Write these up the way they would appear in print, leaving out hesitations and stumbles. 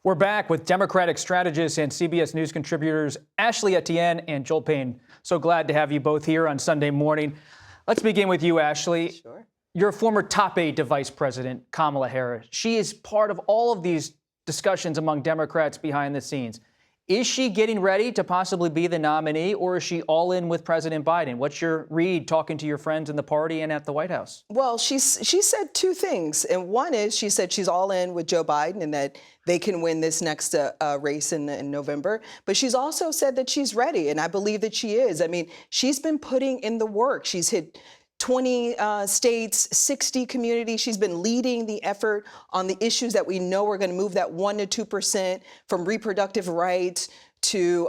We're back with Democratic strategists and CBS News contributors Ashley Etienne and Joel Payne. So glad to have you both here on Sunday morning. Let's begin with you, Ashley. Sure. You're a former top aide to Vice President Kamala Harris. She is part of all of these discussions among Democrats behind the scenes. Is she getting ready to possibly be the nominee, or is she all in with President Biden? What's your read talking to your friends in the party and at the White House? Well, she said two things. And one is she said she's all in with Joe Biden and that they can win this next race in November. But she's also said that she's ready. And I believe that she is. I mean, she's been putting in the work. She's hit 20 states, 60 communities. She's been leading the effort on the issues that we know are going to move that 1% to 2% from reproductive rights to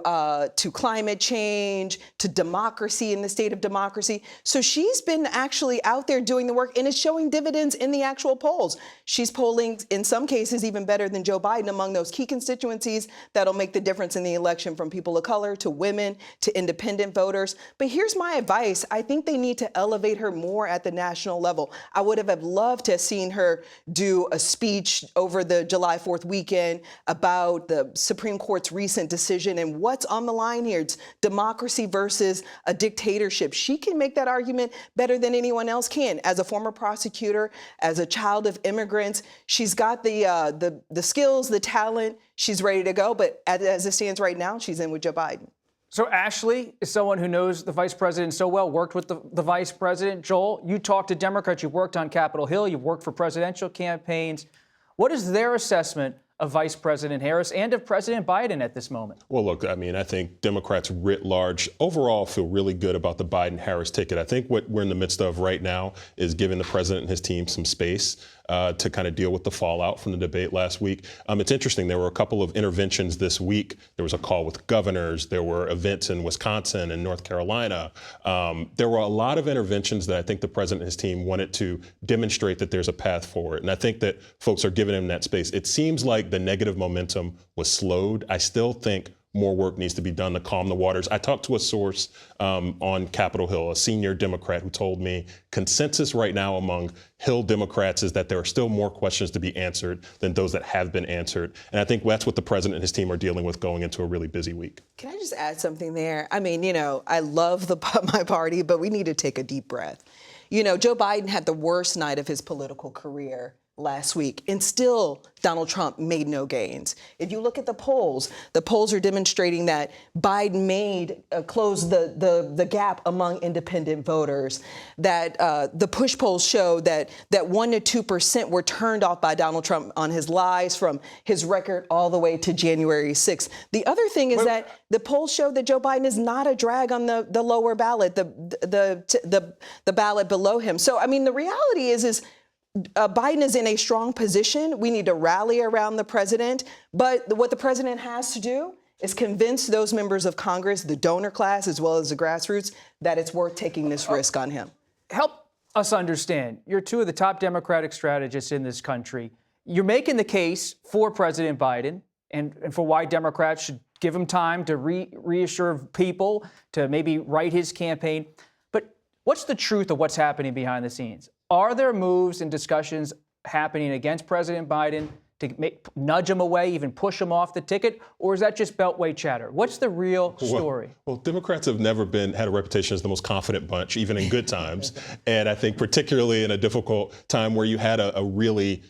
climate change, to democracy in the state of democracy. So she's been actually out there doing the work, and it's showing dividends in the actual polls. She's polling, in some cases, even better than Joe Biden among those key constituencies that'll make the difference in the election, from people of color to women to independent voters. But here's my advice. I think they need to elevate her more at the national level. I would have loved to have seen her do a speech over the July 4th weekend about the Supreme Court's recent decision and what's on the line here. It's democracy versus a dictatorship. She can make that argument better than anyone else can. As a former prosecutor, as a child of immigrants, she's got the skills, the talent. She's ready to go. But as it stands right now, she's in with Joe Biden. So Ashley is someone who knows the vice president so well, worked with the vice president. Joel, you talked to Democrats. You've worked on Capitol Hill. You've worked for presidential campaigns. What is their assessment of Vice President Harris and of President Biden at this moment? Well, look, I mean, I think Democrats writ large overall feel really good about the Biden-Harris ticket. I think what we're in the midst of right now is giving the president and his team some space to kind of deal with the fallout from the debate last week. It's interesting. There were a couple of interventions this week. There was a call with governors. There were events in Wisconsin and North Carolina. There were a lot of interventions that I think the president and his team wanted to demonstrate that there's a path forward. And I think that folks are giving him that space. It seems like the negative momentum was slowed. I still think more work needs to be done to calm the waters. I talked to a source on Capitol Hill, a senior Democrat, who told me consensus right now among Hill Democrats is that there are still more questions to be answered than those that have been answered. And I think that's what the president and his team are dealing with going into a really busy week. Can I just add something there? I mean, I love my party, but we need to take a deep breath. Joe Biden had the worst night of his political career last week, and still Donald Trump made no gains. If you look at the polls are demonstrating that Biden closed the gap among independent voters, that the push polls show that 1% to 2% were turned off by Donald Trump on his lies from his record all the way to January 6th. The other thing is that the polls show that Joe Biden is not a drag on the lower ballot, the ballot below him. So, I mean, the reality is Biden is in a strong position. We need to rally around the president. But what the president has to do is convince those members of Congress, the donor class, as well as the grassroots, that it's worth taking this risk on him. Help us understand. You're two of the top Democratic strategists in this country. You're making the case for President Biden and for why Democrats should give him time to reassure people, to maybe write his campaign. But what's the truth of what's happening behind the scenes? Are there moves and discussions happening against President Biden to nudge him away, even push him off the ticket? Or is that just Beltway chatter? What's the real story? Well, Democrats have never had a reputation as the most confident bunch, even in good times. And I think particularly in a difficult time where you had a really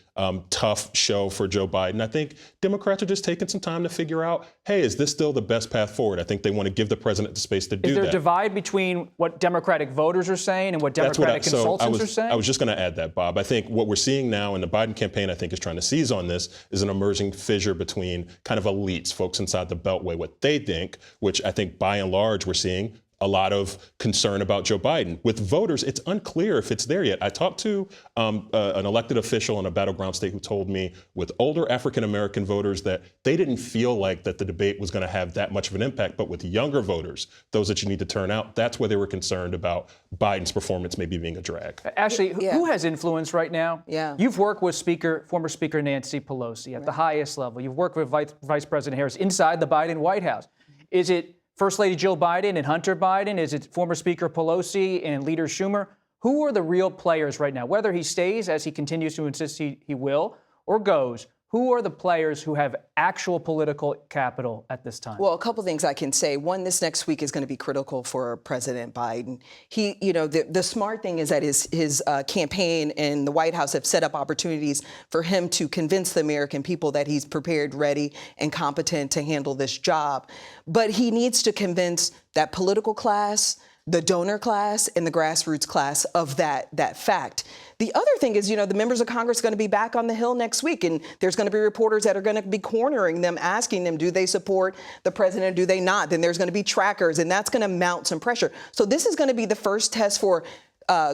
tough show for Joe Biden, I think Democrats are just taking some time to figure out, hey, is this still the best path forward? I think they want to give the president the space to do that. Is there a divide between what Democratic voters are saying and what Democratic consultants are saying? I was just going to add that, Bob. I think what we're seeing now in the Biden campaign, I think, is trying to seize on this, is an emerging fissure between kind of elites, folks inside the Beltway, what they think, which I think by and large we're seeing a lot of concern about Joe Biden. With voters, it's unclear if it's there yet. I talked to an elected official in a battleground state who told me with older African-American voters that they didn't feel like that the debate was going to have that much of an impact. But with younger voters, those that you need to turn out, that's where they were concerned about Biden's performance maybe being a drag. Ashley, who has influence right now? Yeah. You've worked with former Speaker Nancy Pelosi at the highest level. You've worked with Vice President Harris inside the Biden White House. Is it First Lady Jill Biden and Hunter Biden? Is it former Speaker Pelosi and Leader Schumer? Who are the real players right now? Whether he stays, as he continues to insist he will, or goes, Who are the players who have actual political capital at this time? Well, a couple things I can say. One, this next week is going to be critical for President Biden. He, the smart thing is that his campaign and the White House have set up opportunities for him to convince the American people that he's prepared, ready, and competent to handle this job. But he needs to convince that political class, the donor class, and the grassroots class of that fact. The other thing is, the members of Congress are going to be back on the Hill next week, and there's going to be reporters that are going to be cornering them, asking them, do they support the president, do they not? Then there's going to be trackers, and that's going to mount some pressure. So this is going to be the first test for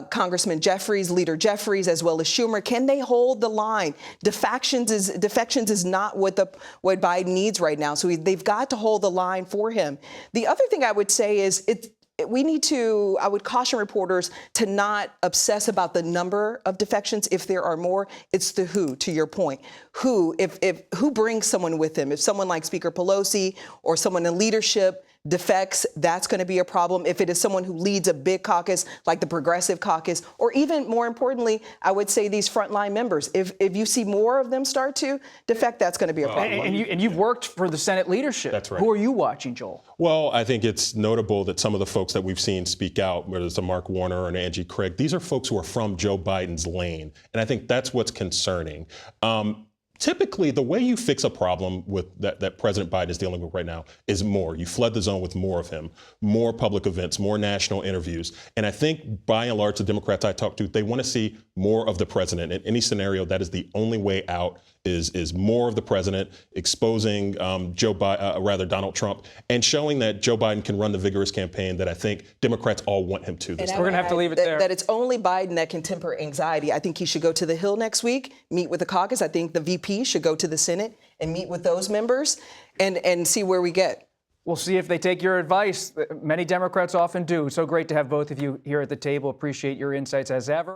Congressman Jeffries, Leader Jeffries, as well as Schumer. Can they hold the line? Defections is not what Biden needs right now, so they've got to hold the line for him. The other thing I would say is I would caution reporters to not obsess about the number of defections. If there are more, it's the who, to your point. Who brings someone with them? If someone like Speaker Pelosi or someone in leadership defects, that's going to be a problem. If it is someone who leads a big caucus like the Progressive Caucus, or even more importantly, I would say these frontline members, if you see more of them start to defect, that's going to be a problem. And you've worked for the Senate leadership. That's right. Who are you watching, Joel? Well, I think it's notable that some of the folks that we've seen speak out, whether it's a Mark Warner or an Angie Craig, these are folks who are from Joe Biden's lane. And I think that's what's concerning. Typically, the way you fix a problem with that President Biden is dealing with right now is more. You flood the zone with more of him, more public events, more national interviews. And I think, by and large, the Democrats I talk to, they want to see more of the president. In any scenario, that is the only way out, is more of the president, exposing Donald Trump, and showing that Joe Biden can run the vigorous campaign that I think Democrats all want him to. We're going to have to leave it there. That it's only Biden that can temper anxiety. I think he should go to the Hill next week, meet with the caucus. I think the VP should go to the Senate and meet with those members and see where we get. We'll see if they take your advice. Many Democrats often do. So great to have both of you here at the table. Appreciate your insights as ever.